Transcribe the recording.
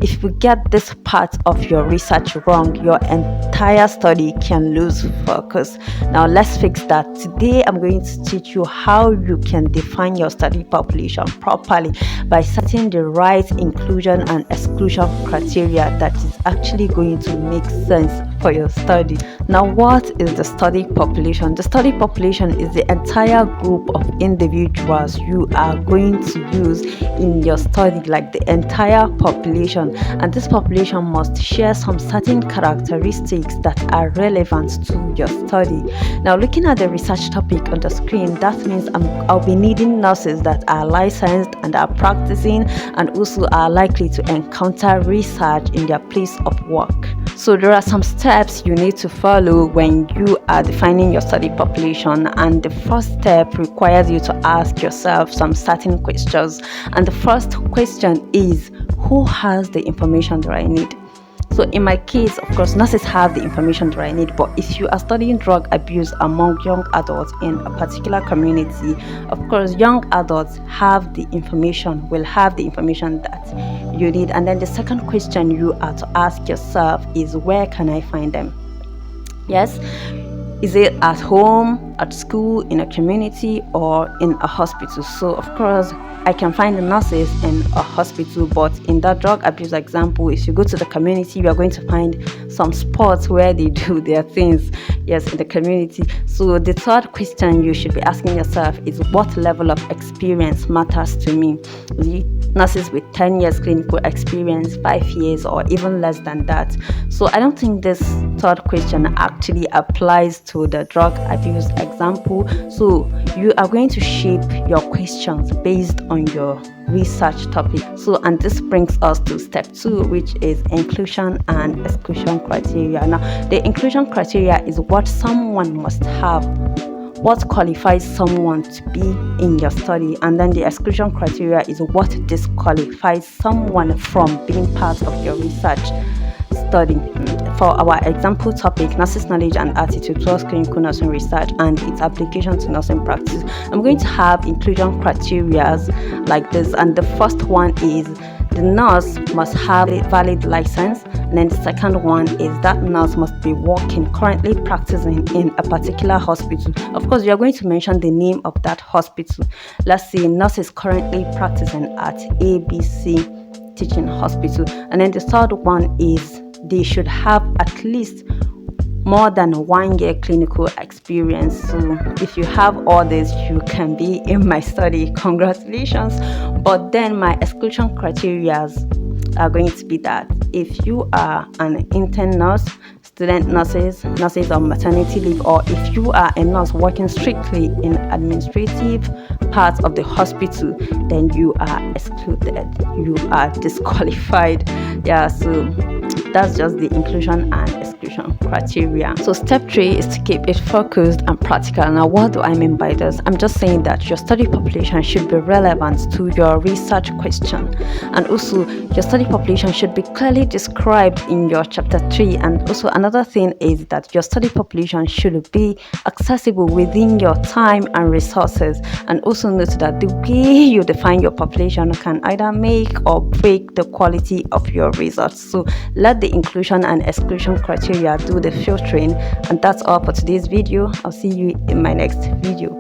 if you get this part of your research wrong, your entire study can lose focus. Now let's fix that. Today I'm going to teach you how you can define your study population properly by setting the right inclusion and exclusion criteria that is actually going to make sense for your study. Now, what is the study population? The study population is the entire group of individuals you are going to use in your study, like the entire population, and this population must share some certain characteristics that are relevant to your study. Now, looking at the research topic on the screen, that means I'll be needing nurses that are licensed and are practicing and also are likely to encounter research in their place of work. So there are some steps you need to follow when you are defining your study population, and the first step requires you to ask yourself some certain questions. And the first question is, who has the information that I need? So in my case, of course, nurses have the information that I need, but if you are studying drug abuse among young adults in a particular community, of course, young adults will have the information that you need. And then the second question you are to ask yourself is, where can I find them? Yes, is it at home, at school, in a community, or in a hospital? So of course, I can find the nurses in a hospital, but in that drug abuse example, if you go to the community, you are going to find some spots where they do their things, yes, in the community. So the third question you should be asking yourself is, what level of experience matters to me? Nurses with 10 years clinical experience, 5 years, or even less than that. So I don't think this third question actually applies to the drug abuse example. So you are going to shape your questions based on your research topic. So, and this brings us to step 2, which is inclusion and exclusion criteria. Now, the inclusion criteria is what someone must have, what qualifies someone to be in your study, and then the exclusion criteria is what disqualifies someone from being part of your research study. For our example topic, nurses' knowledge and attitude towards clinical nursing research and its application to nursing practice, I'm going to have inclusion criteria like this, and the first one is the nurse must have a valid license, and then the second one is that nurse must be currently practicing in a particular hospital. Of course, you are going to mention the name of that hospital. Let's say nurse is currently practicing at ABC Teaching Hospital, and then the third one is they should have at least more than 1 year clinical experience. So if you have all this, you can be in my study. Congratulations. But then my exclusion criteria are going to be that if you are an intern nurse, student nurses on maternity leave, or if you are a nurse working strictly in administrative parts of the hospital, then you are excluded, you are disqualified. Yeah, so that's just the inclusion and exclusion criteria. So step 3 is to keep it focused and practical. Now, what do I mean by this? I'm just saying that your study population should be relevant to your research question, and also your study population should be clearly described in your chapter 3. And also another thing is that your study population should be accessible within your time and resources. And also note that the way you define your population can either make or break the quality of your results. So let the inclusion and exclusion criteria do the filtering. And that's all for today's video. I'll see you in my next video.